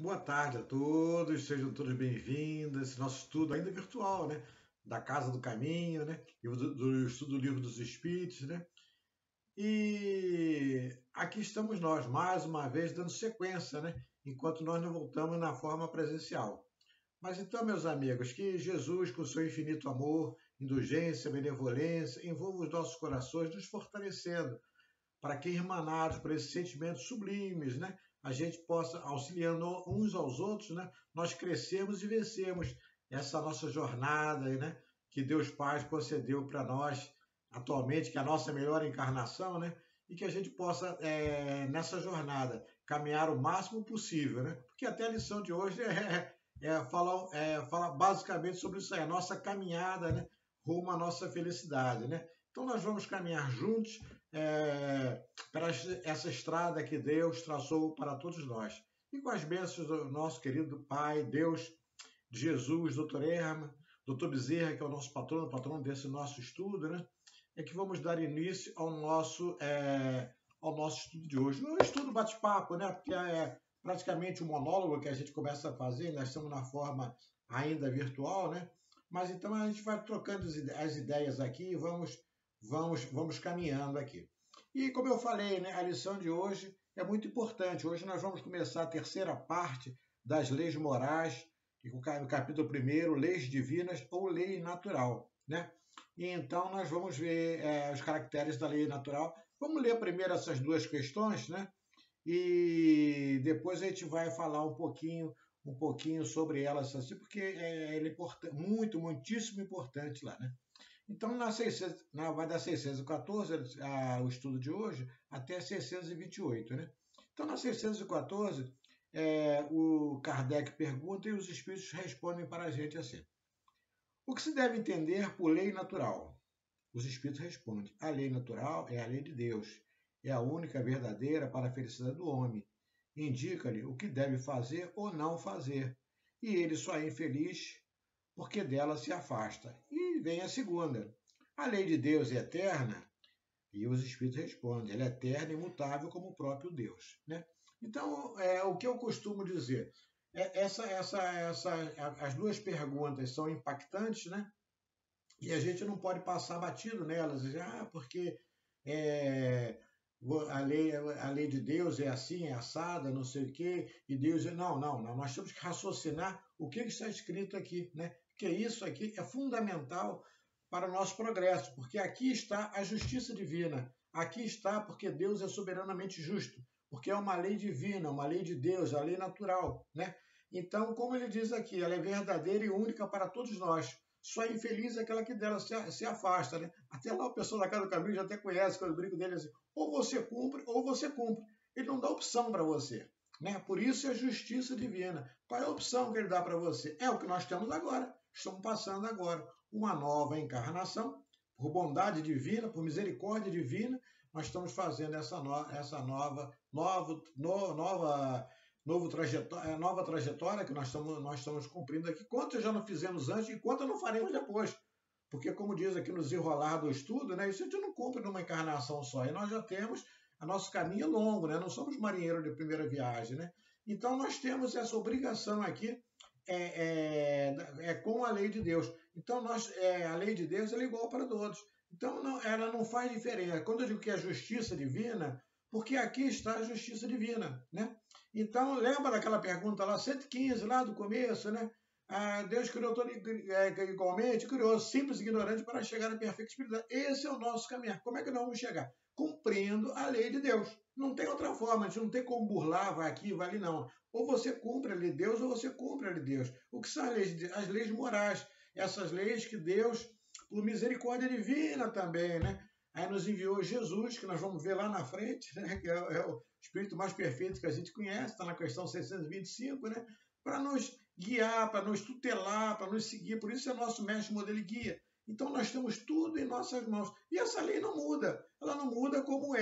Boa tarde a todos, sejam todos bem-vindos. Esse nosso estudo ainda virtual, né? Da Casa do Caminho, né? Do estudo do Livro dos Espíritos, né? E aqui estamos nós, mais uma vez, dando sequência, né? Enquanto nós não voltamos na forma presencial. Mas então, meus amigos, que Jesus, com seu infinito amor, indulgência, benevolência, envolva os nossos corações, nos fortalecendo para que, irmanados por esses sentimentos sublimes, né, a gente possa, auxiliando uns aos outros, né, nós crescemos e vencemos essa nossa jornada, né, que Deus Pai concedeu para nós atualmente, que é a nossa melhor encarnação, né, e que a gente possa, nessa jornada, caminhar o máximo possível, né, porque até a lição de hoje fala basicamente sobre isso aí, a nossa caminhada, né, rumo à nossa felicidade, né. Então nós vamos caminhar juntos para essa estrada que Deus traçou para todos nós. E com as bênçãos do nosso querido Pai, Deus, de Jesus, Dr. Erma, Dr. Bezerra, que é o nosso patrono desse nosso estudo, né? É que vamos dar início ao nosso estudo de hoje. Não é um estudo bate-papo, né? Porque é praticamente um monólogo que a gente começa a fazer, nós estamos na forma ainda virtual, né? Mas então a gente vai trocando as ideias aqui e vamos caminhando aqui. E como eu falei, né, a lição de hoje é muito importante. Hoje nós vamos começar a terceira parte das leis morais, no capítulo 1, leis divinas ou lei natural, né? E então nós vamos ver os caracteres da lei natural. Vamos ler primeiro essas duas questões, né? E depois a gente vai falar um pouquinho sobre elas, assim, porque é muitíssimo importante lá, né? Então, vai dar 614 o estudo de hoje até 628, né? Então, na 614, o Kardec pergunta e os espíritos respondem para a gente assim. O que se deve entender por lei natural? Os espíritos respondem. A lei natural é a lei de Deus. É a única verdadeira para a felicidade do homem. Indica-lhe o que deve fazer ou não fazer. E ele só é infeliz porque dela se afasta. E vem a segunda. A lei de Deus é eterna? E os espíritos respondem, ela é eterna e imutável como o próprio Deus, né? Então, o que eu costumo dizer, as duas perguntas são impactantes, né? E a gente não pode passar batido nelas, porque é, a lei de Deus é assim, é assada, não sei o quê, e Deus é... Não, nós temos que raciocinar o que está escrito aqui, né? Porque isso aqui é fundamental para o nosso progresso, porque aqui está a justiça divina, aqui está porque Deus é soberanamente justo, porque é uma lei divina, uma lei de Deus, a lei natural, né? Então, como ele diz aqui, ela é verdadeira e única para todos nós. Só infeliz é aquela que dela se afasta, né? Até lá o pessoal da Casa do Caminho já até conhece, quando eu brinco dele assim, ou você cumpre, ou você cumpre. Ele não dá opção para você, né? Por isso é a justiça divina. Qual é a opção que ele dá para você? É o que nós temos agora, estamos passando agora. Uma nova encarnação, por bondade divina, por misericórdia divina, nós estamos fazendo nova trajetória que nós estamos cumprindo aqui. Quantas já não fizemos antes e quantas não faremos depois? Porque, como diz aqui no desenrolar do estudo, né, isso a gente não cumpre numa encarnação só. E nós já temos, o nosso caminho longo, né? Não somos marinheiros de primeira viagem, né? Então, nós temos essa obrigação aqui com a lei de Deus. Então, a lei de Deus é igual para todos. Então, ela não faz diferença. Quando eu digo que é justiça divina, porque aqui está a justiça divina, né? Então, lembra daquela pergunta lá, 115, lá do começo, né? Deus criou todo igualmente, criou simples e ignorante para chegar à perfeita espiritualidade. Esse é o nosso caminhar. Como é que nós vamos chegar? Cumprindo a lei de Deus. Não tem outra forma, a gente não tem como burlar, vai aqui, vai ali, não. Ou você cumpre a lei de Deus, ou você cumpre a lei de Deus. O que são as leis morais? Essas leis que Deus, por misericórdia divina também, né? Aí nos enviou Jesus, que nós vamos ver lá na frente, né? Que é o Espírito mais perfeito que a gente conhece, está na questão 625, né? Para nos guiar, para nos tutelar, para nos seguir. Por isso é nosso mestre, modelo e guia. Então nós temos tudo em nossas mãos. E essa lei não muda. Ela não muda como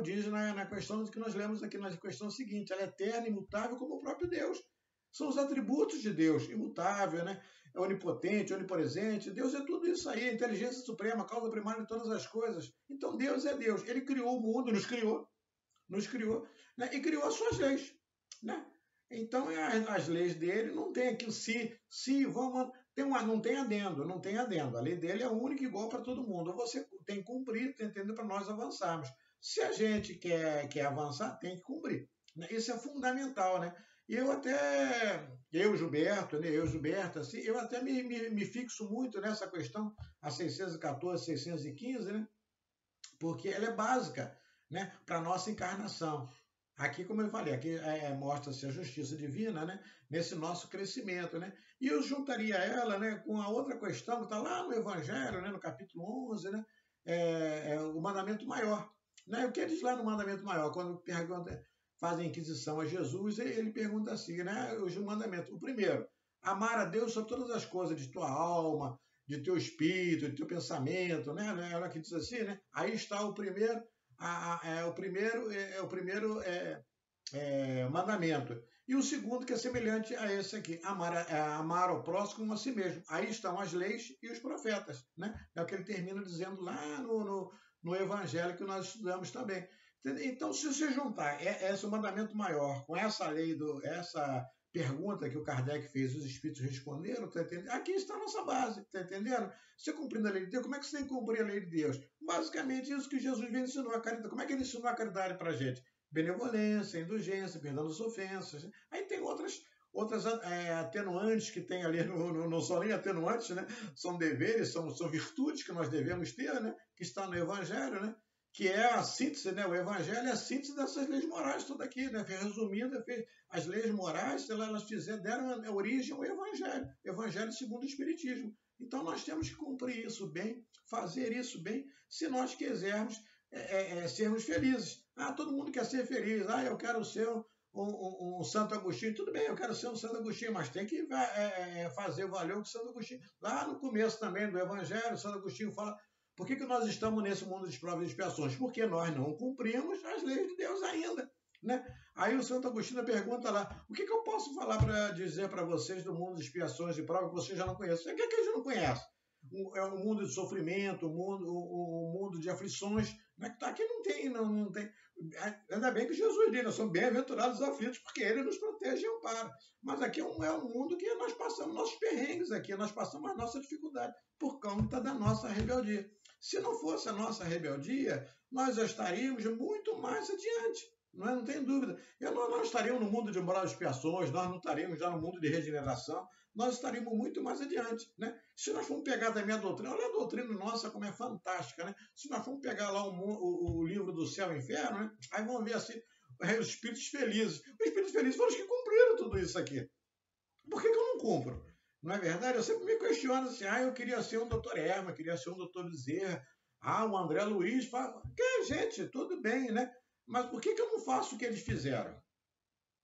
diz na questão que nós lemos aqui na questão seguinte. Ela é eterna, imutável como o próprio Deus. São os atributos de Deus, imutável, né? É onipotente, onipresente. Deus é tudo isso aí, a inteligência suprema, a causa primária de todas as coisas. Então Deus é Deus. Ele criou o mundo, nos criou, né? E criou as suas leis. né? Então, as leis dele não tem aquilo se, vamos, não tem adendo, não tem adendo. A lei dele é única e igual para todo mundo. Você tem que cumprir, tá entendendo? Para nós avançarmos. Se a gente quer avançar, tem que cumprir. Isso é fundamental, né? E Gilberto, assim, eu até me fixo muito nessa questão, a 614, 615, né? Porque ela é básica, né, para a nossa encarnação. Aqui, como eu falei, aqui mostra-se a justiça divina, né, nesse nosso crescimento. Né? E eu juntaria ela, né, com a outra questão que está lá no Evangelho, né, no capítulo 11, né, o mandamento maior. Né? O que diz lá no mandamento maior? Quando fazem inquisição a Jesus, ele pergunta assim, né, os mandamentos. O primeiro, amar a Deus sobre todas as coisas, de tua alma, de teu espírito, de teu pensamento, né? Ela que diz assim, né? Aí está o primeiro, o primeiro mandamento. E o segundo que é semelhante a esse aqui, amar ao próximo como a si mesmo. Aí estão as leis e os profetas, né? É o que ele termina dizendo lá no Evangelho que nós estudamos também. Então, se você juntar esse mandamento maior com essa lei, essa pergunta que o Kardec fez, os espíritos responderam, tá entendendo? Aqui está a nossa base, tá entendendo? Você cumprindo a lei de Deus, como é que você tem que cumprir a lei de Deus? Basicamente, isso que Jesus vem ensinou a caridade. Como é que ele ensinou a caridade para a gente? Benevolência, indulgência, perdão das ofensas. Aí tem outras atenuantes que tem ali, não são nem atenuantes, né? São deveres, são virtudes que nós devemos ter, né? Que está no Evangelho, né? Que é a síntese, né? O Evangelho é a síntese dessas leis morais tudo aqui, né? Resumindo, as leis morais, elas deram origem ao Evangelho segundo o Espiritismo. Então nós temos que cumprir isso bem, fazer isso bem, se nós quisermos sermos felizes. Todo mundo quer ser feliz. Eu quero ser um Santo Agostinho. Tudo bem, eu quero ser um Santo Agostinho, mas tem que fazer valer o que Santo Agostinho. Lá no começo também do Evangelho, Santo Agostinho fala: por que nós estamos nesse mundo de provas e expiações? Porque nós não cumprimos as leis de Deus ainda. Né? Aí o Santo Agostinho pergunta lá: o que eu posso falar para dizer para vocês do mundo de expiações e provas que vocês já não conhecem? O que a gente não conhece? É um mundo de sofrimento, um mundo de aflições. Né? Aqui não tem. Ainda bem que Jesus diz: nós somos bem-aventurados os aflitos, porque ele nos protege e ampara. Mas aqui é um mundo que nós passamos nossos perrengues aqui, nós passamos a nossa dificuldade por conta da nossa rebeldia. Se não fosse a nossa rebeldia, nós já estaríamos muito mais adiante. Não tem dúvida. Nós estaríamos no mundo de moral de expiações, nós não estaríamos já no mundo de regeneração, nós estaríamos muito mais adiante. Né? Se nós formos pegar da minha doutrina, olha a doutrina nossa como é fantástica. Né? Se nós formos pegar lá o livro do Céu e Inferno, né? Aí vamos ver assim, os espíritos felizes. Os espíritos felizes foram os que cumpriram tudo isso aqui. Por que eu não cumpro? Não é verdade? Eu sempre me questiono assim, eu queria ser um doutor Erma, queria ser um doutor Bezerra, um André Luiz. Gente, tudo bem, né? Mas por que eu não faço o que eles fizeram?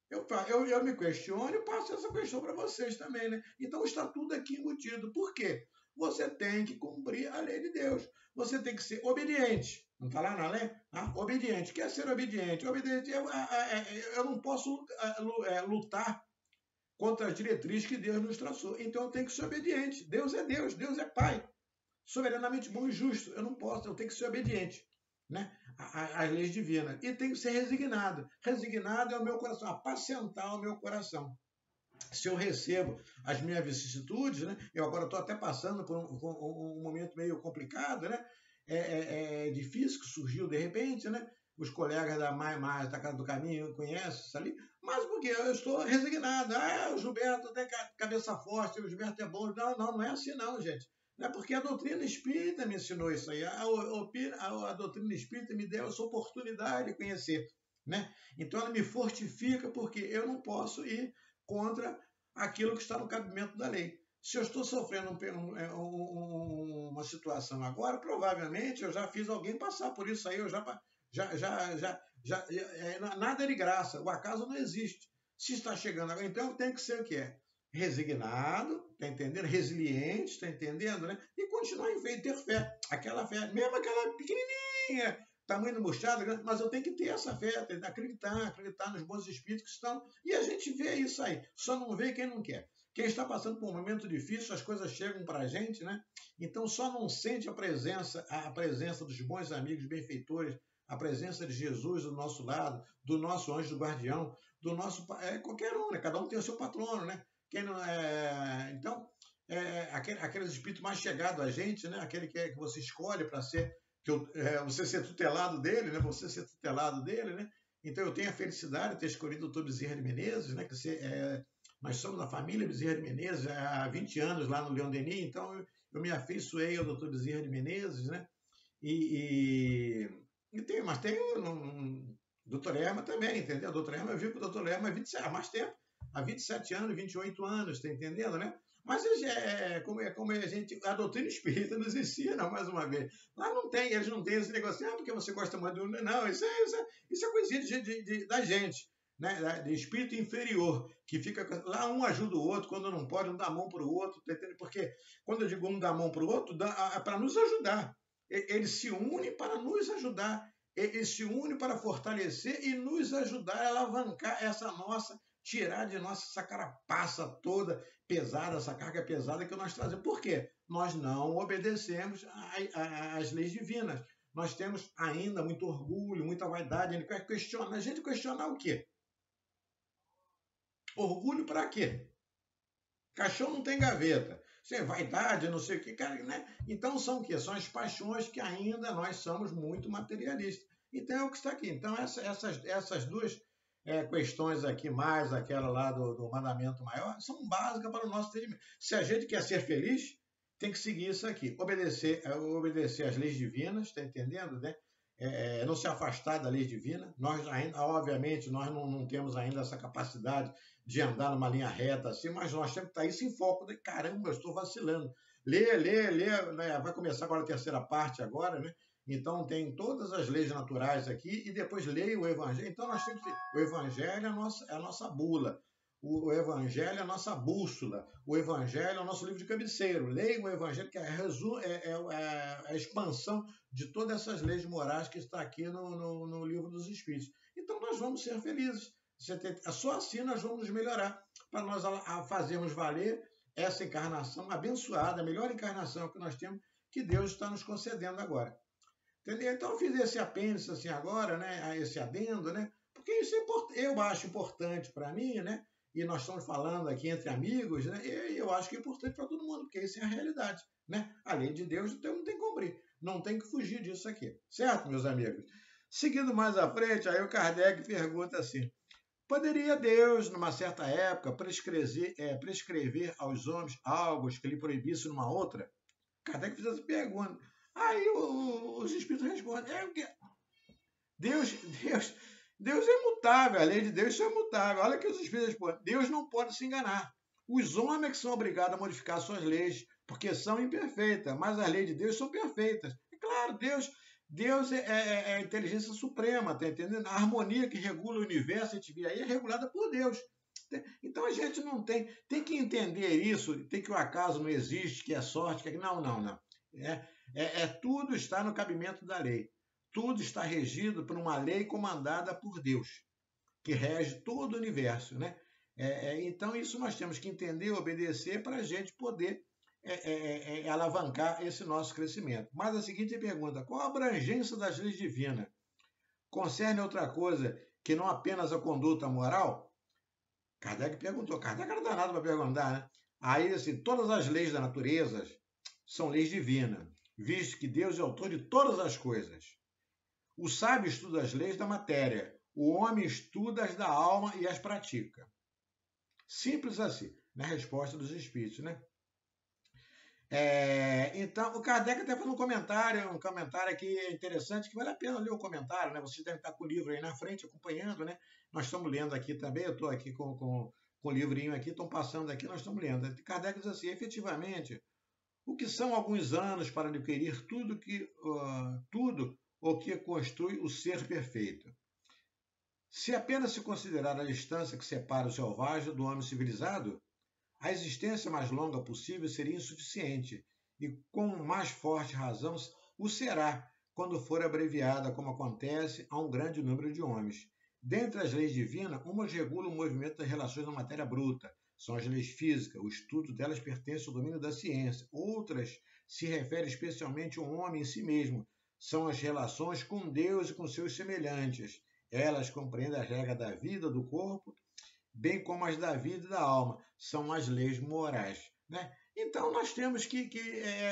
Eu me questiono e passo essa questão para vocês também, né? Então está tudo aqui embutido. Por quê? Você tem que cumprir a lei de Deus. Você tem que ser obediente. Não está lá na lei? Obediente. Quer ser obediente? Obediente. Eu não posso lutar contra as diretrizes que Deus nos traçou. Então eu tenho que ser obediente. Deus é Pai. Soberanamente bom e justo. Eu não posso, eu tenho que ser obediente. Né? Às leis divinas. E tem que ser resignado. Resignado é o meu coração, apacentar o meu coração. Se eu recebo as minhas vicissitudes, né? Eu agora estou até passando por um momento meio complicado, né? Difícil, que surgiu de repente, né? Os colegas da mais da Casa do Caminho conhecem isso ali, mas porque eu estou resignado. O Gilberto tem cabeça forte, o Gilberto é bom. Não é assim não, gente. Não é porque a doutrina espírita me ensinou isso aí. A doutrina espírita me deu essa oportunidade de conhecer. Né? Então ela me fortifica porque eu não posso ir contra aquilo que está no cabimento da lei. Se eu estou sofrendo uma situação agora, provavelmente eu já fiz alguém passar por isso aí, nada é de graça, o acaso não existe. Se está chegando agora, então tem que ser o que é? Resignado, tá entendendo? Resiliente, tá entendendo? Né? E continuar em fé, ter fé. Aquela fé, mesmo aquela pequenininha, tamanho murchado, mas eu tenho que ter essa fé, acreditar nos bons espíritos que estão. E a gente vê isso aí. Só não vê quem não quer. Quem está passando por um momento difícil, as coisas chegam para a gente, né? Então só não sente a presença dos bons amigos, benfeitores, a presença de Jesus do nosso lado, do nosso anjo do guardião, do nosso qualquer um, né? Cada um tem o seu patrono, né? Quem não então aqueles espíritos mais chegados a gente, né? Aquele que você escolhe para ser você ser tutelado dele, né? Você ser tutelado dele, né? Então eu tenho a felicidade de ter escolhido o Dr. Bezerra de Menezes, né? Nós somos da família Bezerra de Menezes há 20 anos lá no Leão Denis, então eu me afeiçoei ao Dr. Bezerra de Menezes, né? Mas tem um Dr. Erma também, entendeu? O Dr. Erma, eu vi com o Dr. Erma há mais tempo, há 27 anos, 28 anos, tá entendendo, né? Mas como a doutrina espírita nos ensina, mais uma vez. Lá eles não têm esse negócio, porque você gosta muito do... Não, isso é coisinha da gente, né? De espírito inferior, que fica lá, um ajuda o outro, quando não pode, um dá a mão para o outro, tá entendendo? Porque quando eu digo um dá a mão para o outro, para nos ajudar. Eles se unem para nos ajudar, eles se unem para fortalecer e nos ajudar a alavancar tirar de nossa essa carapaça toda pesada, essa carga pesada que nós trazemos. Por quê? Nós não obedecemos às leis divinas. Nós temos ainda muito orgulho, muita vaidade. A gente questionar o quê? Orgulho para quê? Caixão não tem gaveta. Sem vaidade, não sei o que, cara, né? Então são o quê? São as paixões que ainda nós somos muito materialistas. Então é o que está aqui. Então essas duas questões aqui, mais aquela lá do mandamento maior, são básicas para o nosso entendimento. Se a gente quer ser feliz, tem que seguir isso aqui. Obedecer às leis divinas, está entendendo, né? Não se afastar da lei divina. Nós ainda, obviamente, nós não temos ainda essa capacidade de andar numa linha reta assim, mas nós temos que estar isso em foco. Caramba, eu estou vacilando. Lê, né? Vai começar agora a terceira parte agora, né? Então tem todas as leis naturais aqui e depois leia o Evangelho. Então nós temos que... O Evangelho é a nossa bula. O Evangelho é a nossa bússola. O Evangelho é o nosso livro de cabeceiro. Leia o Evangelho, que é a expansão de todas essas leis morais que está aqui no livro dos Espíritos. Então nós vamos ser felizes. Só assim nós vamos melhorar, para nós fazermos valer essa encarnação abençoada, a melhor encarnação que nós temos, que Deus está nos concedendo agora. Entendeu? Então eu fiz esse apêndice assim agora, né? Esse adendo, né? Porque isso eu acho importante para mim, né? E nós estamos falando aqui entre amigos, né? E eu acho que é importante para todo mundo, porque isso é a realidade, né? A lei de Deus, então não tem que cumprir, não tem que fugir disso aqui, certo, meus amigos? Seguindo mais à frente, aí o Kardec pergunta assim: poderia Deus, numa certa época, prescrever aos homens algo que lhe proibisse numa outra? Kardec fez essa pergunta. Aí os espíritos respondem: Deus é imutável, a lei de Deus é imutável. Olha que os espíritos respondem: Deus não pode se enganar. Os homens que são obrigados a modificar suas leis, porque são imperfeitas, mas as leis de Deus são perfeitas. É claro, Deus é a inteligência suprema, tá entendendo? A harmonia que regula o universo, a gente vê aí, é regulada por Deus. Então a gente não tem que entender isso, tem que o acaso não existe, que é sorte, que não. Tudo está no cabimento da lei. Tudo está regido por uma lei comandada por Deus, que rege todo o universo, né? Então isso nós temos que entender, obedecer, para a gente poder alavancar esse nosso crescimento. Mas a seguinte pergunta: qual a abrangência das leis divinas? Concerne outra coisa que não apenas a conduta moral? Kardec perguntou. Kardec era danado para perguntar, né? Aí, assim, todas as leis da natureza são leis divinas, visto que Deus é autor de todas as coisas. O sábio estuda as leis da matéria, o homem estuda as da alma e as pratica. Simples assim, na resposta dos espíritos, né? Então, o Kardec até faz um comentário aqui interessante, que vale a pena ler o comentário, né? Vocês devem estar com o livro aí na frente, acompanhando, né? Nós estamos lendo aqui também, eu estou aqui com o livrinho aqui, estão passando aqui, nós estamos lendo. Kardec diz assim: efetivamente, o que são alguns anos para adquirir tudo o que constitui o ser perfeito? Se apenas se considerar a distância que separa o selvagem do homem civilizado, a existência mais longa possível seria insuficiente, e com mais forte razão o será quando for abreviada, como acontece a um grande número de homens. Dentre as leis divinas, umas regulam o movimento das relações na matéria bruta, são as leis físicas, o estudo delas pertence ao domínio da ciência. Outras se referem especialmente ao homem em si mesmo, são as relações com Deus e com seus semelhantes. Elas compreendem as regras da vida, do corpo, bem como as da vida e da alma. São as leis morais, né? Então, nós temos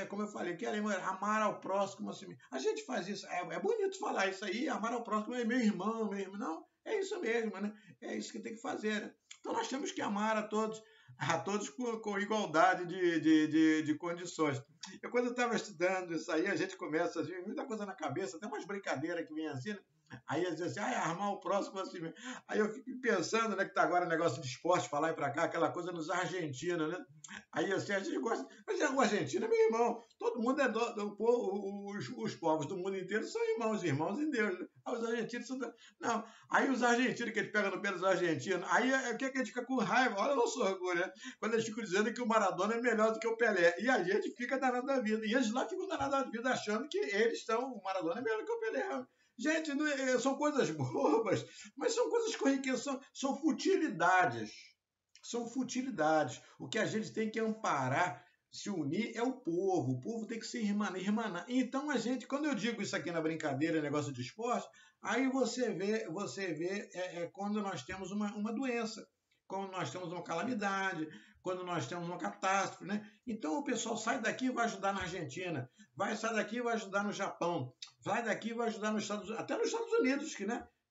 como eu falei, amar ao próximo assim. A gente faz isso, é bonito falar isso aí, amar ao próximo, é meu irmão. Não, é isso mesmo, né? É isso que tem que fazer, né? Então, nós temos que amar a todos com igualdade de condições. Quando eu estava estudando isso aí, a gente começa a ver muita coisa na cabeça, até umas brincadeiras que vem assim, né? Aí às vezes assim, armar o próximo assim mesmo. Aí eu fico pensando, né, que tá agora negócio de esporte, pra lá e pra cá, aquela coisa nos argentinos, né? Aí assim, a gente gosta, mas o argentino é meu irmão, todo mundo é os povos do mundo inteiro são irmãos em Deus, né? Aí os argentinos são... Não, aí os argentinos que eles pegam no pé dos argentinos, aí o que a gente fica com raiva, olha o nosso orgulho, né? Quando eles ficam dizendo que o Maradona é melhor do que o Pelé, e a gente fica danado da vida, e eles lá ficam danados da vida achando que o Maradona é melhor do que o Pelé. Gente, são coisas bobas, mas são coisas que são futilidades. São futilidades. O que a gente tem que amparar, se unir, é o povo. O povo tem que se irmanar. Então, quando eu digo isso aqui na brincadeira, negócio de esporte, aí você vê quando nós temos uma doença, quando nós temos uma calamidade, quando nós temos uma catástrofe, né? Então o pessoal sai daqui e vai ajudar na Argentina, vai sair daqui e vai ajudar no Japão, vai daqui e vai ajudar até nos Estados Unidos, que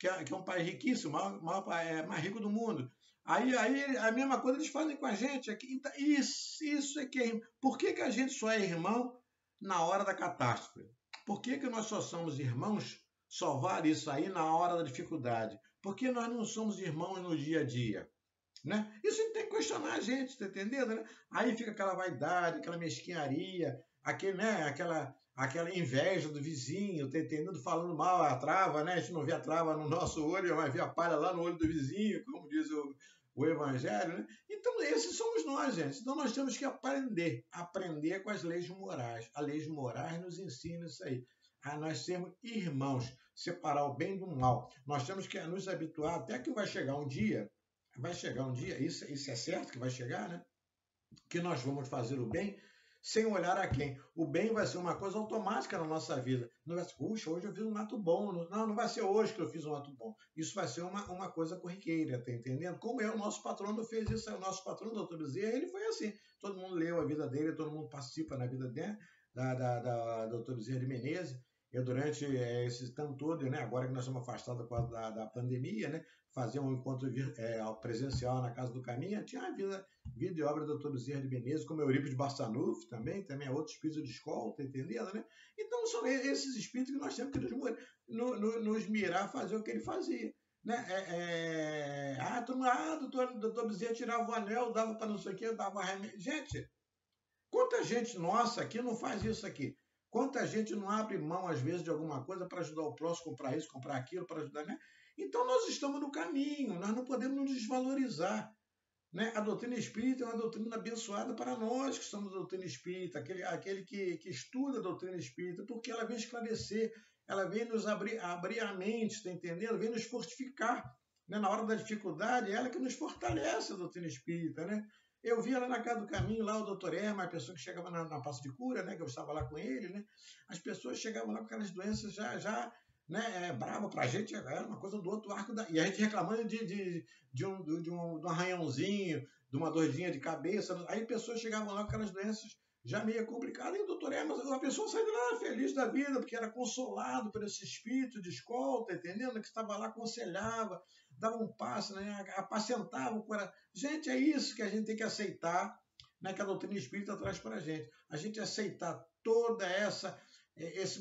é um país riquíssimo, mais rico do mundo. Aí a mesma coisa eles fazem com a gente. Então, isso é que é. Por que a gente só é irmão na hora da catástrofe? Por que nós só somos irmãos? Só vale isso aí na hora da dificuldade. Por que nós não somos irmãos no dia a dia? Né? Isso tem que questionar a gente, tá entendendo? Né? Aí fica aquela vaidade, aquela mesquinharia, aquela inveja do vizinho, tá entendendo? Falando mal a trava, né? A gente não vê a trava no nosso olho, mas vê a palha lá no olho do vizinho, como diz o Evangelho, né? Então, esses somos nós, gente. Então, nós temos que aprender com as leis morais. As leis morais nos ensinam isso aí. A nós sermos irmãos, separar o bem do mal. Nós temos que nos habituar até que vai chegar um dia, isso é certo que vai chegar, né? Que nós vamos fazer o bem sem olhar a quem. O bem vai ser uma coisa automática na nossa vida. Não vai ser, puxa, hoje eu fiz um ato bom. Não vai ser hoje que eu fiz um ato bom. Isso vai ser uma coisa corriqueira, tá entendendo? Como o nosso patrono fez isso. O nosso patrono, o doutor Bezerra, ele foi assim. Todo mundo leu a vida dele, todo mundo participa na vida dele, da doutor Bezerra de Menezes. Eu, durante esse tempo todo, né, agora que nós estamos afastados por causa da pandemia, né, fazer um encontro presencial na Casa do Caminho, tinha a vida e obra do Dr. Bezerra de Menezes, como Eurípides Barçanufo também é outro espírito de escola, tá entendendo, né? Então são esses espíritos que nós temos que nos mirar, fazer o que ele fazia. Né? Doutor Bezerra tirava o anel, dava para não sei o que, dava remédio. Gente, quanta gente nossa aqui não faz isso aqui? Quanta gente não abre mão, às vezes, de alguma coisa para ajudar o próximo, comprar isso, comprar aquilo, para ajudar, né? Então, nós estamos no caminho, nós não podemos nos desvalorizar. Né? A doutrina espírita é uma doutrina abençoada para nós que somos da doutrina espírita, aquele que estuda a doutrina espírita, porque ela vem esclarecer, ela vem nos abrir a mente, está entendendo? Vem nos fortificar. Né? Na hora da dificuldade, é ela que nos fortalece a doutrina espírita, né? Eu via lá na Casa do Caminho, lá o doutor Erma, a pessoa que chegava na Passo de Cura, né, que eu estava lá com ele, né, as pessoas chegavam lá com aquelas doenças já né, brava pra gente, era uma coisa do outro arco e a gente reclamando de um arranhãozinho, de uma dorzinha de cabeça, aí pessoas chegavam lá com aquelas doenças já meio complicadas, e o doutor Erma, a pessoa saiu de lá feliz da vida, porque era consolado por esse espírito de escolta, entendendo? Que estava lá, aconselhava, dava um passo, né? Apacentava o coração. Gente, é isso que a gente tem que aceitar, né? Que a doutrina espírita traz para a gente. A gente aceitar toda esse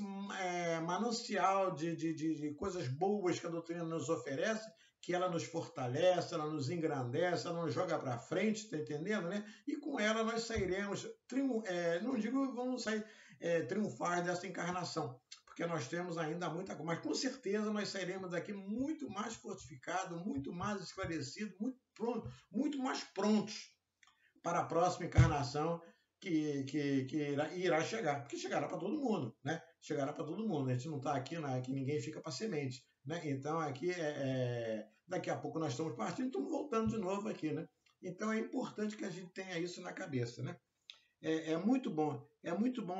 manancial de coisas boas que a doutrina nos oferece, que ela nos fortalece, ela nos engrandece, ela nos joga para frente, tá entendendo, né? E com ela nós sairemos, não digo vamos sair triunfar dessa encarnação, porque nós temos ainda muita coisa, mas com certeza nós sairemos daqui muito mais fortificados, muito mais esclarecidos, muito mais prontos para a próxima encarnação que irá chegar, porque chegará para todo mundo, né? Chegará para todo mundo. A gente não está aqui, né? Que ninguém fica para semente, né? Então aqui daqui a pouco nós estamos partindo, estamos voltando de novo aqui, né? Então é importante que a gente tenha isso na cabeça, né? É muito bom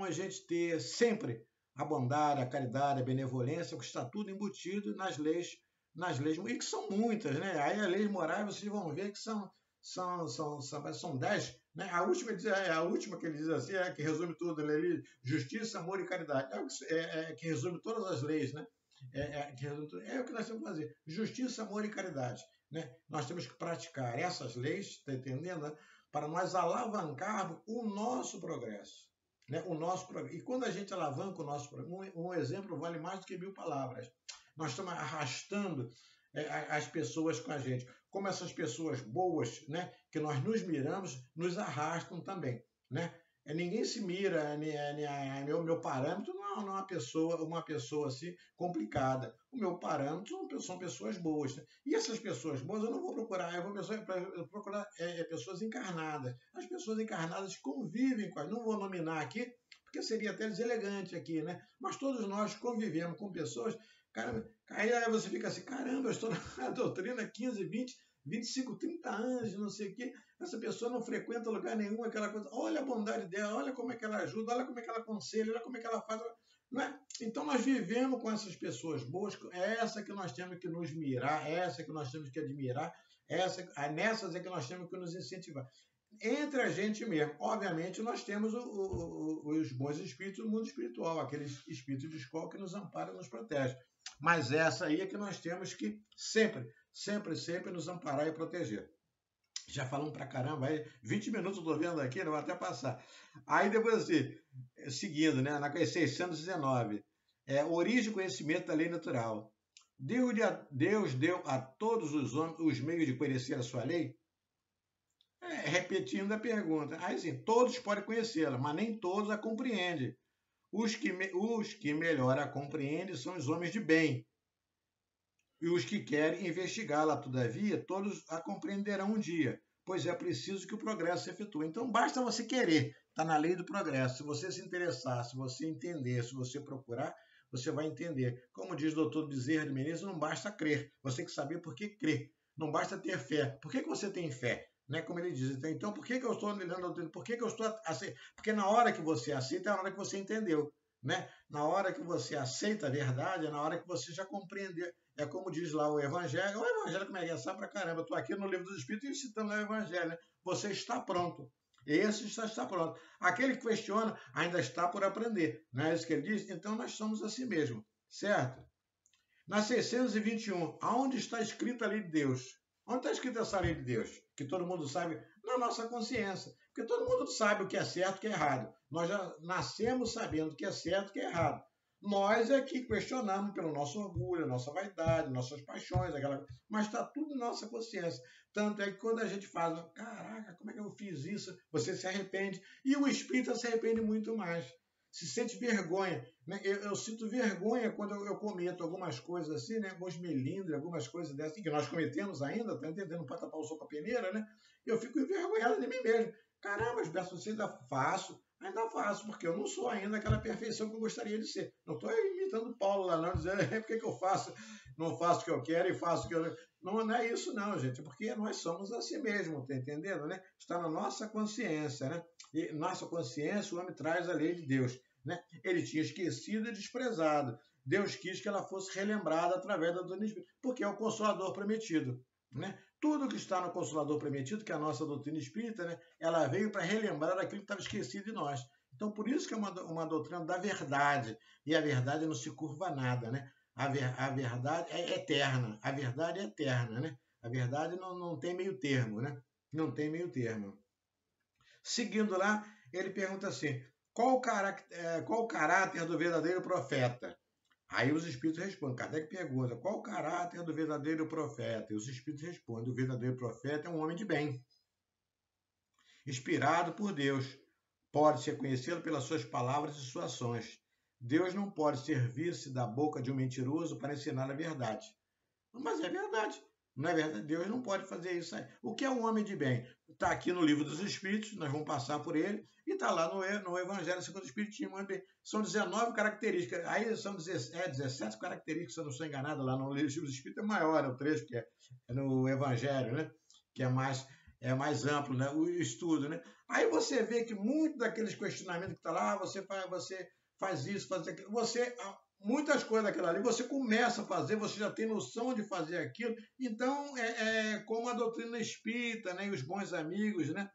a gente ter sempre a bondade, a caridade, a benevolência, que está tudo embutido nas leis, e que são muitas, né? Aí as leis morais vocês vão ver que são 10, né? A última que ele diz assim, que resume tudo, ele justiça, amor e caridade. Que resume todas as leis, né? É o que nós temos que fazer. Justiça, amor e caridade. Né? Nós temos que praticar essas leis, está entendendo? Né? Para nós alavancarmos o nosso progresso. Né? E quando a gente alavanca o nosso progresso, um exemplo vale mais do que 1000 palavras. Nós estamos arrastando as pessoas com a gente. Como essas pessoas boas, né, que nós nos miramos, nos arrastam também. Né? Ninguém se mira, meu parâmetro não é uma pessoa assim complicada. O meu parâmetro são pessoas boas. Né? E essas pessoas boas eu não vou procurar, eu vou procurar pessoas encarnadas. As pessoas encarnadas convivem com as, não vou nominar aqui, porque seria até deselegante aqui, né? Mas todos nós convivemos com pessoas. Caramba, aí você fica assim, caramba, eu estou na doutrina 15, 20, 25, 30 anos, não sei o quê. Essa pessoa não frequenta lugar nenhum, aquela coisa. Olha a bondade dela, olha como é que ela ajuda, olha como é que ela aconselha, olha como é que ela faz. Não é? Então nós vivemos com essas pessoas boas, é essa que nós temos que nos mirar, é essa que nós temos que admirar, nessas é que nós temos que nos incentivar. Entre a gente mesmo, obviamente, nós temos os bons espíritos do mundo espiritual, aqueles espíritos de escola que nos amparam e nos protegem. Mas essa aí é que nós temos que sempre nos amparar e proteger. Já falamos pra caramba, aí 20 minutos eu tô vendo aqui, não vai até passar. Aí depois assim, seguindo, né, na 619, origem e conhecimento da lei natural. Deus deu a todos os homens os meios de conhecer a sua lei? Repetindo a pergunta. Aí sim, todos podem conhecê-la, mas nem todos a compreendem. Os que melhor a compreendem são os homens de bem. E os que querem investigá-la, todavia, todos a compreenderão um dia, pois é preciso que o progresso se efetue. Então, basta você querer, está na lei do progresso. Se você se interessar, se você entender, se você procurar, você vai entender. Como diz o doutor Bezerra de Menezes, não basta crer, você tem que saber por que crer. Não basta ter fé. Por que você tem fé? Né? Como ele diz. Então, por que eu estou lendo a doutrina? Por que eu estou aceitando? Porque na hora que você aceita, é a hora que você entendeu. Né? Na hora que você aceita a verdade, é na hora que você já compreendeu. É como diz lá o Evangelho. O Evangelho, como é que é? Sabe pra caramba. Eu estou aqui no Livro dos Espíritos e citando lá o Evangelho. Né? Você está pronto. Esse está pronto. Aquele que questiona ainda está por aprender. Não é isso que ele diz? Então, nós somos assim mesmo. Certo? Na 621, aonde está escrita a lei de Deus? Onde está escrita essa lei de Deus? Que todo mundo sabe? Na nossa consciência. Porque todo mundo sabe o que é certo e o que é errado. Nós já nascemos sabendo o que é certo e o que é errado. Nós é que questionamos pelo nosso orgulho, nossa vaidade, nossas paixões, mas está tudo na nossa consciência. Tanto é que quando a gente faz, caraca, como é que eu fiz isso? Você se arrepende. E o espírita se arrepende muito mais. Se sente vergonha. Né? Eu sinto vergonha quando eu cometo algumas coisas assim, né? Alguns melindres, algumas coisas dessas, que nós cometemos ainda, tá entendendo? Não pode tapar o sol com a peneira, né? Eu fico envergonhado de mim mesmo. Caramba, as peças você ainda faço, porque eu não sou ainda aquela perfeição que eu gostaria de ser. Não estou imitando Paulo lá, não, dizendo por que eu faço, não faço o que eu quero e faço o que eu... Não é isso não, gente, porque nós somos assim mesmo, tá entendendo, né? Está na nossa consciência, né? E nossa consciência, o homem traz a lei de Deus, né? Ele tinha esquecido e desprezado. Deus quis que ela fosse relembrada através da doutrina espírita, porque é o Consolador prometido, né? Tudo que está no Consolador prometido, que é a nossa doutrina espírita, né? Ela veio para relembrar aquilo que estava esquecido de nós. Então, por isso que é uma doutrina da verdade. E a verdade não se curva a nada, né? A verdade é eterna. A verdade é eterna, né? A verdade não tem meio termo, né? Não tem meio termo. Seguindo lá, ele pergunta assim, qual o caráter do verdadeiro profeta? Aí os espíritos respondem. Kardec pergunta, qual o caráter do verdadeiro profeta? E os espíritos respondem, o verdadeiro profeta é um homem de bem, inspirado por Deus. Pode ser conhecido pelas suas palavras e suas ações. Deus não pode servir-se da boca de um mentiroso para ensinar a verdade. Mas é verdade. Não é verdade? Deus não pode fazer isso aí. O que é um homem de bem? Está aqui no Livro dos Espíritos, nós vamos passar por ele, e está lá no Evangelho segundo o Espiritismo. São 19 características. Aí são 17 características, se eu não estou enganado, lá no Livro dos Espíritos é maior, o trecho que é no Evangelho, né? Que é mais amplo, né? O estudo, né? Aí você vê que muito daqueles questionamentos que está lá, você faz isso, faz aquilo. Você, muitas coisas daquela ali, você começa a fazer, você já tem noção de fazer aquilo. Então, como a doutrina espírita, né, e os bons amigos, né,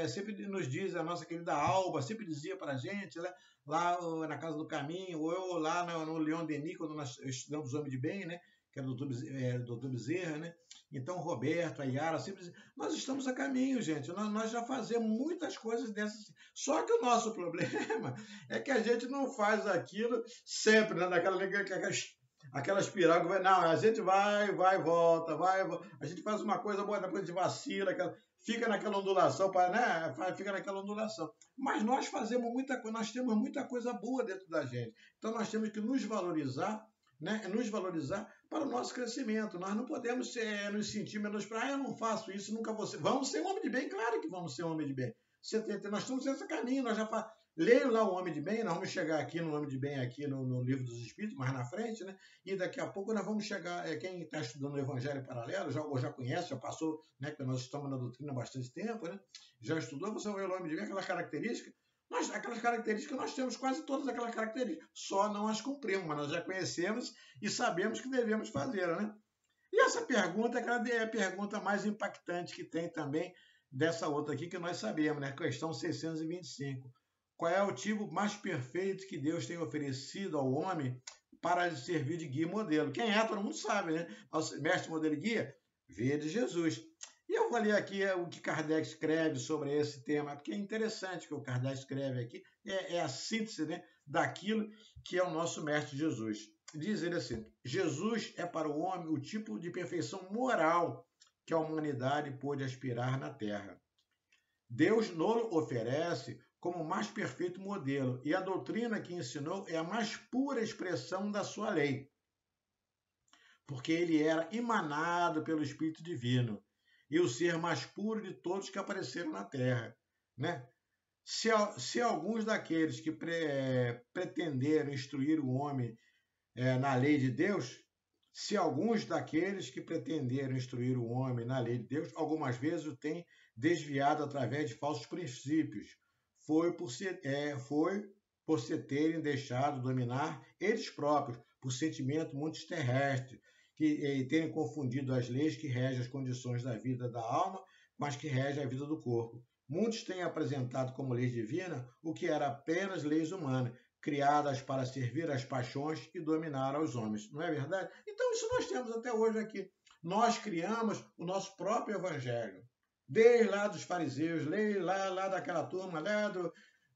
sempre nos diz, a nossa querida Alba sempre dizia para a gente, né, lá na Casa do Caminho, ou eu lá no Leon Denis, quando nós estudamos Homem de Bem, né, que era o doutor Bezerra, né? Então, Roberto, a Yara, sempre dizia, nós estamos a caminho, gente, nós já fazemos muitas coisas dessas. Só que o nosso problema é que a gente não faz aquilo sempre, né, aquela espiral que vai, não, a gente vai, volta, a gente faz uma coisa boa, depois a gente vacila, fica naquela ondulação, né? Fica naquela ondulação. Mas nós fazemos muita coisa, nós temos muita coisa boa dentro da gente. Então nós temos que nos valorizar, né? Nos valorizar para o nosso crescimento. Nós não podemos nos sentir menos para, eu não faço isso, nunca vou ser. Vamos ser um homem de bem, claro que vamos ser um homem de bem. Nós estamos nesse caminho, nós já leio lá o Homem de Bem, nós vamos chegar aqui no Homem de Bem, aqui no Livro dos Espíritos, mais na frente, né? E daqui a pouco nós vamos chegar, quem está estudando o Evangelho Paralelo, já conhece, já passou, né? Porque nós estamos na doutrina há bastante tempo, né? Já estudou, você vai ler o Homem de Bem, aquelas características. Aquelas características, nós temos quase todas aquelas características, só não as cumprimos, mas nós já conhecemos e sabemos que devemos fazer, né? E essa pergunta é a pergunta mais impactante que tem também dessa outra aqui que nós sabemos, né? Questão 625. Qual é o tipo mais perfeito que Deus tem oferecido ao homem para lhe servir de guia e modelo? Quem é, todo mundo sabe, né? Nosso mestre, modelo e guia, veio de Jesus. E eu vou ler aqui o que Kardec escreve sobre esse tema, porque é interessante o que o Kardec escreve aqui, é a síntese, né, daquilo que é o nosso mestre Jesus. Diz ele assim, Jesus é para o homem o tipo de perfeição moral que a humanidade pôde aspirar na Terra. Deus nos oferece como o mais perfeito modelo, e a doutrina que ensinou é a mais pura expressão da sua lei, porque ele era emanado pelo Espírito Divino, e o ser mais puro de todos que apareceram na Terra, né? Se alguns daqueles que pretenderam instruir o homem na lei de Deus, se alguns daqueles que pretenderam instruir o homem na lei de Deus, algumas vezes o têm desviado através de falsos princípios, foi por se terem deixado dominar eles próprios por sentimento muito terrestre, que terem confundido as leis que regem as condições da vida da alma com as que regem a vida do corpo. Muitos têm apresentado como lei divina o que era apenas leis humanas, criadas para servir às paixões e dominar aos homens. Não é verdade? Então isso nós temos até hoje aqui. Nós criamos o nosso próprio evangelho. Desde lá dos fariseus, lá daquela turma, lá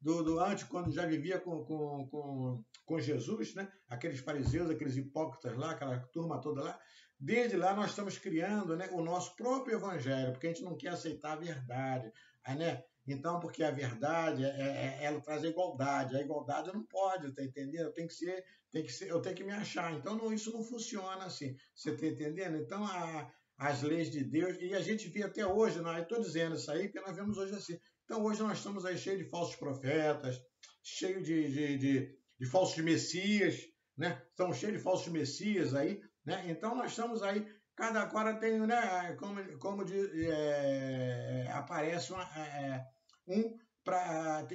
do antes, quando já vivia com Jesus, né? Aqueles fariseus, aqueles hipócritas lá, aquela turma toda lá. Desde lá nós estamos criando, né, o nosso próprio evangelho, porque a gente não quer aceitar a verdade, né? Então, porque a verdade, ela traz a igualdade não pode, tá entendendo? Eu tenho que me achar. Então, isso não funciona assim, você tá entendendo? Então, as leis de Deus, e a gente vê até hoje, não estou dizendo isso aí, porque nós vemos hoje assim. Então, hoje nós estamos aí cheios de falsos profetas, cheios de falsos messias, né? Estamos cheios de falsos messias aí, né? Então, nós estamos aí, cada agora tem, né, como aparece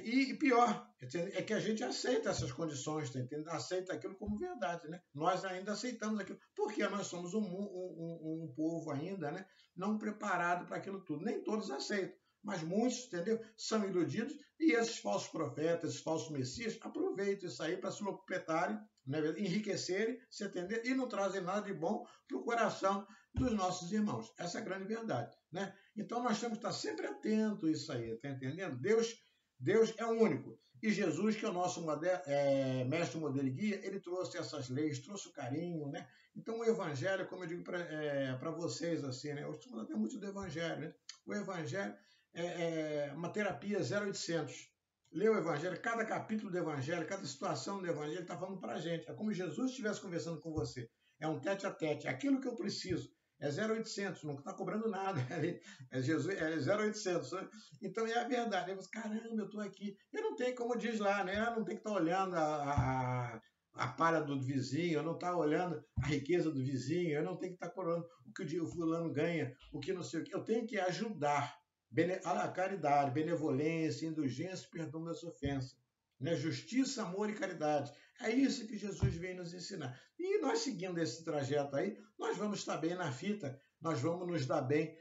e pior, é que a gente aceita essas condições, tá entendendo? Aceita aquilo como verdade, né? Nós ainda aceitamos aquilo, porque nós somos um povo ainda, né, não preparado para aquilo tudo. Nem todos aceitam, mas muitos, entendeu? São iludidos, e esses falsos profetas, esses falsos messias, aproveitam isso aí para se locupetarem, né, enriquecerem, você entendeu? E não trazem nada de bom para o coração dos nossos irmãos. Essa é a grande verdade, né? Então nós temos que estar sempre atentos a isso aí, tá entendendo? Deus é único. E Jesus, que é o nosso mestre, modelo e guia, ele trouxe essas leis, trouxe o carinho, né? Então o evangelho, como eu digo para vocês, assim, né? Eu estou até muito do evangelho, né? O evangelho é uma terapia 0800. Lê o evangelho, cada capítulo do evangelho, cada situação do evangelho está falando para a gente. É como se Jesus estivesse conversando com você. É um tete a tete. É aquilo que eu preciso. É 0800, não está cobrando nada. Jesus, é 0800. Né? Então é a verdade. Eu falo, caramba, eu estou aqui. Eu não tenho, como diz lá, né? Eu não tenho que estar olhando a palha do vizinho, eu não estou olhando a riqueza do vizinho, eu não tenho que estar olhando o que o fulano ganha, o que não sei o que. Eu tenho que ajudar. A caridade, benevolência, indulgência, perdão das ofensas. né? Justiça, amor e caridade. É isso que Jesus vem nos ensinar. E nós, seguindo esse trajeto aí, nós vamos estar bem na fita, nós vamos nos dar bem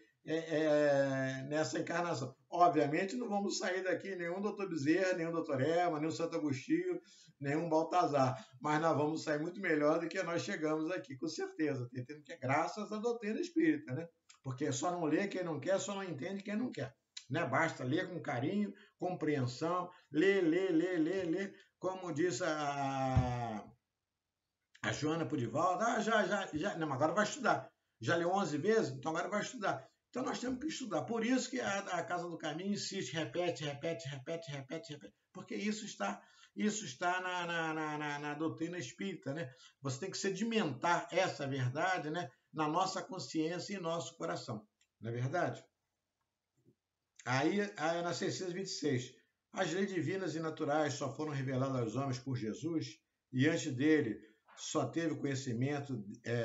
nessa encarnação. Obviamente, não vamos sair daqui nenhum doutor Bezerra, nenhum doutor Ema, nenhum Santo Agostinho, nenhum Baltazar, mas nós vamos sair muito melhor do que nós chegamos aqui, com certeza, entendendo que é graças à doutrina espírita, né? Porque só não lê quem não quer, só não entende quem não quer. Né? Basta ler com carinho, compreensão, ler, como diz a Joana Pudivaldo, já, não, agora vai estudar. Já leu 11 vezes? Então agora vai estudar. Então nós temos que estudar. Por isso que a Casa do Caminho insiste, repete, porque isso está na doutrina espírita, né? Você tem que sedimentar essa verdade, né, na nossa consciência e nosso coração. Não é verdade? Aí na 626, as leis divinas e naturais só foram reveladas aos homens por Jesus e antes dele só teve conhecimento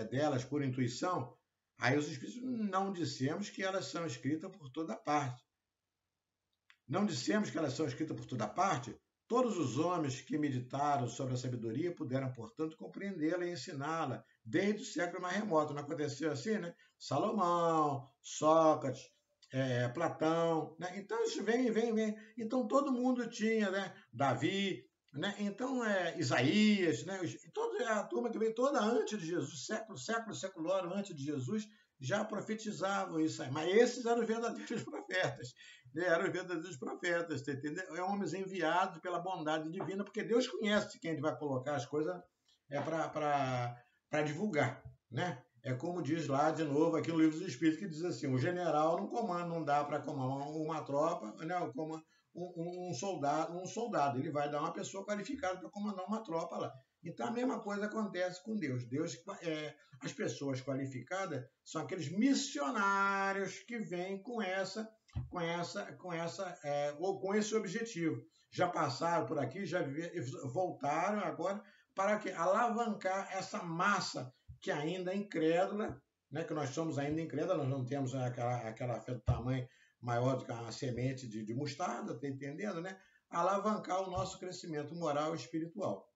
delas por intuição. Aí os Espíritos não dissemos que elas são escritas por toda parte. Não dissemos que elas são escritas por toda parte? Todos os homens que meditaram sobre a sabedoria puderam, portanto, compreendê-la e ensiná-la desde o século mais remoto. Não aconteceu assim, né? Salomão, Sócrates, Platão, né? Então isso vem. Então todo mundo tinha, né? Davi, né? Então Isaías, né? Toda a turma que veio toda antes de Jesus, século antes de Jesus, já profetizavam isso aí. Mas esses eram os verdadeiros profetas. Eram os verdadeiros profetas, tá entendendo? É homens enviados pela bondade divina, porque Deus conhece quem ele vai colocar as coisas para divulgar, né? É como diz lá de novo aqui no Livro dos Espíritos, que diz assim: o general não comanda, não dá para comandar uma tropa, né? Como um soldado, ele vai dar uma pessoa qualificada para comandar uma tropa lá. Então a mesma coisa acontece com Deus. As pessoas qualificadas são aqueles missionários que vêm com esse objetivo. Já passaram por aqui, já voltaram agora para alavancar essa massa que ainda é incrédula, né? Que nós somos ainda incrédulos, nós não temos aquela fé do tamanho maior do que uma semente de mostarda, tá entendendo, né? Alavancar o nosso crescimento moral e espiritual.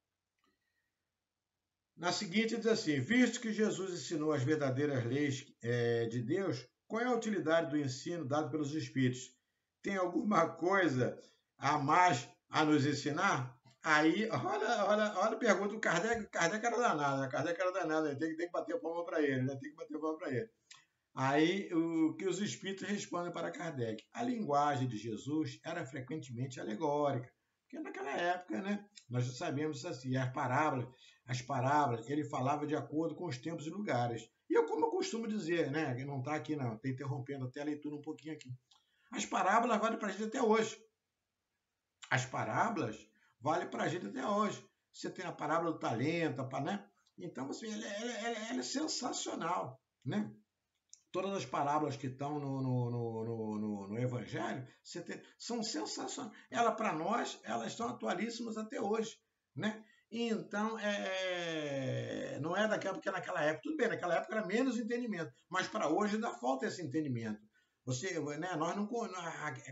Na seguinte diz assim: visto que Jesus ensinou as verdadeiras leis de Deus, qual é a utilidade do ensino dado pelos Espíritos? Tem alguma coisa a mais a nos ensinar? Aí, olha a pergunta do Kardec. Kardec era danado, tem que bater palma para ele, né? Tem que bater palma para ele. Aí, o que os Espíritos respondem para Kardec? A linguagem de Jesus era frequentemente alegórica, porque naquela época, né, nós já sabemos assim, as parábolas, ele falava de acordo com os tempos e lugares. E como eu costumo dizer, né, que não está aqui não, estou interrompendo até a leitura um pouquinho aqui. As parábolas valem para a gente até hoje. As parábolas valem para a gente até hoje. Você tem a parábola do talento, né? Então, assim, ela é sensacional, né? Todas as parábolas que estão no Evangelho são sensacionais. Para nós, elas estão atualíssimas até hoje, né? Então, não é porque naquela época, tudo bem, naquela época era menos entendimento, mas para hoje ainda falta esse entendimento. Nós não,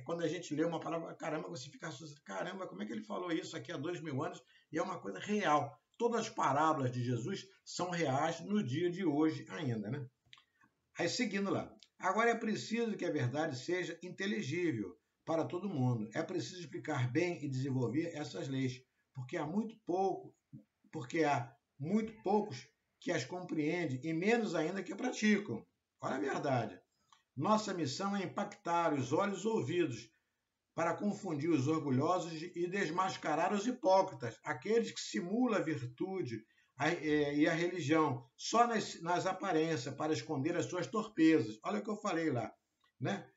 quando a gente lê uma palavra, caramba, você fica assustado, caramba, como é que ele falou isso aqui há 2000 anos? E é uma coisa real. Todas as parábolas de Jesus são reais no dia de hoje ainda, né? Aí, seguindo lá. Agora é preciso que a verdade seja inteligível para todo mundo. É preciso explicar bem e desenvolver essas leis, porque há muito poucos que as compreendem e menos ainda que praticam. Olha a verdade. Nossa missão é impactar os olhos e ouvidos para confundir os orgulhosos e desmascarar os hipócritas, aqueles que simulam a virtude e a religião só nas aparências para esconder as suas torpezas. Olha o que eu falei lá, né?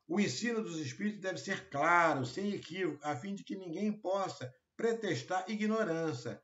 O ensino dos espíritos deve ser claro, sem equívoco, a fim de que ninguém possa pretextar ignorância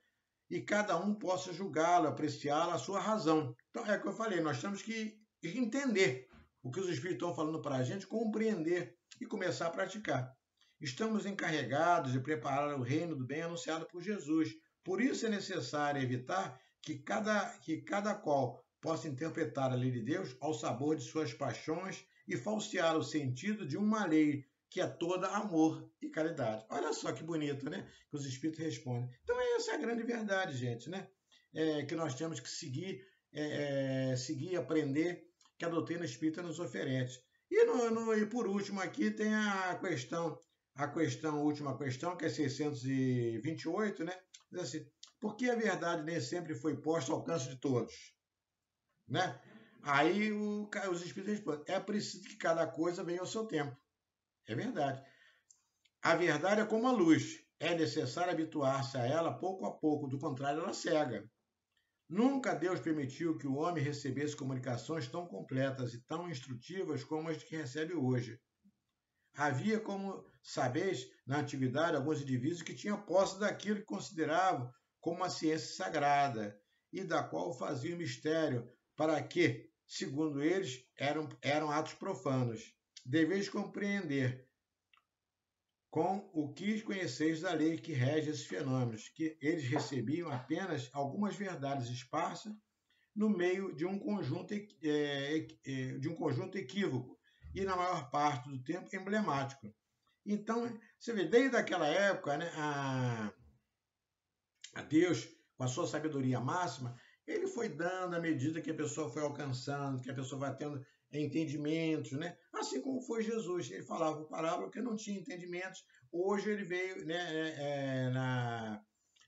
e cada um possa julgá-lo, apreciá-lo à sua razão. Então, é o que eu falei, nós temos que entender o que os espíritos estão falando para a gente, compreender e começar a praticar. Estamos encarregados de preparar o reino do bem anunciado por Jesus. Por isso é necessário evitar que cada qual possa interpretar a lei de Deus ao sabor de suas paixões e falsear o sentido de uma lei que é toda amor e caridade. Olha só que bonito, né? Que os Espíritos respondem. Então, essa é a grande verdade, gente, né? Que nós temos que seguir e aprender que a doutrina espírita nos oferece. E por último, aqui tem a última questão, que é 628, né? Diz assim, por que a verdade nem sempre foi posta ao alcance de todos? Né? Aí os Espíritos respondem, é preciso que cada coisa venha ao seu tempo. É verdade. A verdade é como a luz, é necessário habituar-se a ela pouco a pouco, do contrário ela cega. Nunca Deus permitiu que o homem recebesse comunicações tão completas e tão instrutivas como as que recebe hoje. Havia, como sabeis, na antiguidade, alguns indivíduos que tinham posse daquilo que consideravam como uma ciência sagrada e da qual faziam mistério, para que, segundo eles, eram atos profanos. Deveis compreender, com o que conheceis da lei que rege esses fenômenos, que eles recebiam apenas algumas verdades esparsas no meio de um conjunto equívoco e, na maior parte do tempo, emblemático. Então, você vê, desde aquela época, né, a Deus, com a sua sabedoria máxima, ele foi dando à medida que a pessoa foi alcançando, que a pessoa vai tendo entendimentos, né? Assim como foi Jesus, ele falava parábola que não tinha entendimentos. Hoje ele veio, né,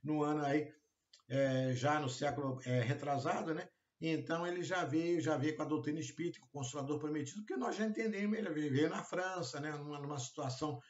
no ano aí, já no século retrasado, né? Então ele já veio com a doutrina espírita, com o Consolador Prometido, porque nós já entendemos, ele veio na França, né? numa situação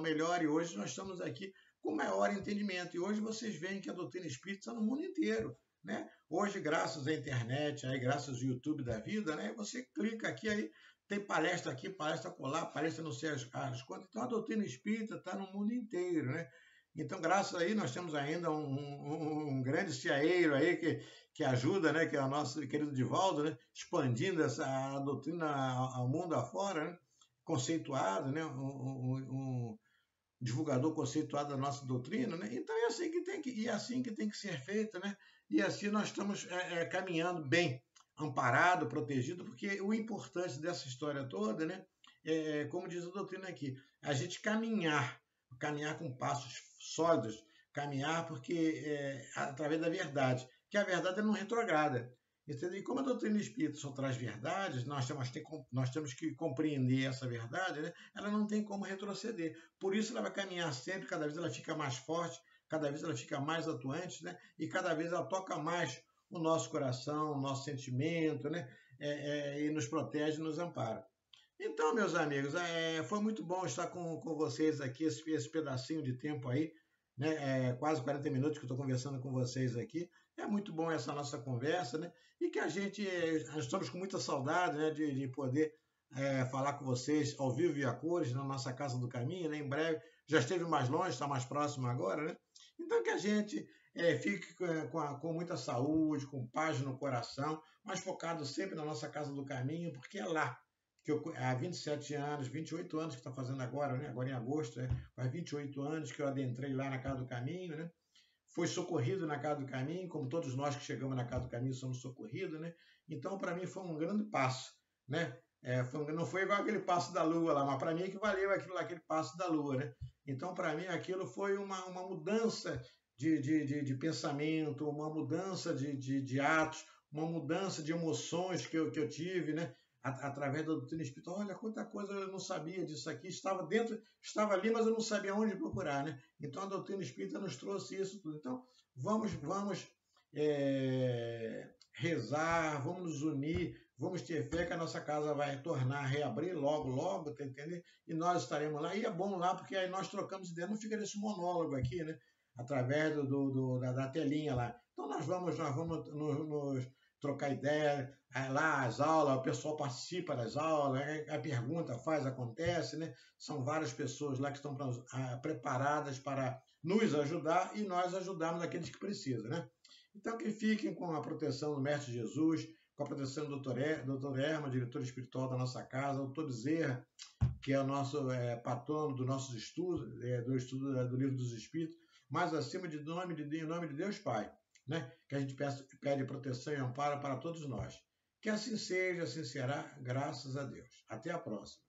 melhor, e hoje nós estamos aqui com maior entendimento. E hoje vocês veem que a doutrina espírita está no mundo inteiro. Né? Hoje, graças à internet, aí, graças ao YouTube da vida, né? Você clica aqui, aí tem palestra aqui, palestra colar, palestra não sei as quantas. Então a doutrina espírita está no mundo inteiro. Né? Então, graças aí, nós temos ainda um grande ciaeiro aí que ajuda, né? Que é o nosso querido Divaldo, né? Expandindo a doutrina ao mundo afora, né? Conceituado, né? Um divulgador conceituado da nossa doutrina, né? Então é assim que tem que ser feito, né? E assim nós estamos caminhando bem, amparado, protegido, porque o importante dessa história toda, né? Como diz a doutrina aqui, a gente caminhar com passos sólidos, caminhar porque através da verdade, que a verdade não retrograda. Entendeu? E como a doutrina espírita só traz verdades, nós temos que compreender essa verdade, né? Ela não tem como retroceder. Por isso ela vai caminhar sempre, cada vez ela fica mais forte, cada vez ela fica mais atuante, né? E cada vez ela toca mais o nosso coração, o nosso sentimento, né? E nos protege, nos ampara. Então, meus amigos, foi muito bom estar com vocês aqui, esse pedacinho de tempo aí, né? Quase 40 minutos que eu estou conversando com vocês aqui. É muito bom essa nossa conversa, né? E que nós estamos com muita saudade, né? De poder falar com vocês ao vivo e a cores na nossa Casa do Caminho, né? Em breve, já esteve mais longe, está mais próximo agora, né? Então, que a gente fique com muita saúde, com paz no coração, mas focado sempre na nossa Casa do Caminho, porque é lá que há 27 anos, 28 anos que está fazendo agora, né? Agora em agosto, faz 28 anos que eu adentrei lá na Casa do Caminho, né? Fui socorrido na Casa do Caminho, como todos nós que chegamos na Casa do Caminho somos socorridos, né? Então, para mim, foi um grande passo, né? Não foi igual aquele passo da Lua lá, mas para mim é que valeu aquele passo da Lua, né? Então, para mim, aquilo foi uma mudança de pensamento, uma mudança de atos, uma mudança de emoções que eu tive, né? Através da doutrina espírita. Olha, quanta coisa eu não sabia disso aqui, estava ali, mas eu não sabia onde procurar, né? Então a doutrina espírita nos trouxe isso tudo. Então vamos rezar, vamos nos unir, vamos ter fé que a nossa casa vai reabrir logo, tá entendendo? E nós estaremos lá. E é bom lá, porque aí nós trocamos ideia, não fica nesse monólogo aqui, né? Através da telinha lá. Então nós vamos nos trocar ideia, lá as aulas, o pessoal participa das aulas, a pergunta acontece, né? São várias pessoas lá que estão preparadas para nos ajudar e nós ajudarmos aqueles que precisam, né? Então que fiquem com a proteção do Mestre Jesus, com a proteção do Dr. Erma, diretor espiritual da nossa casa, o Dr. Bezerra, que é o nosso patrono dos nossos estudos, do estudo do Livro dos Espíritos, mas acima de nome de Deus Pai, né? Que a gente pede proteção e amparo para todos nós. Que assim seja, assim será, graças a Deus. Até a próxima.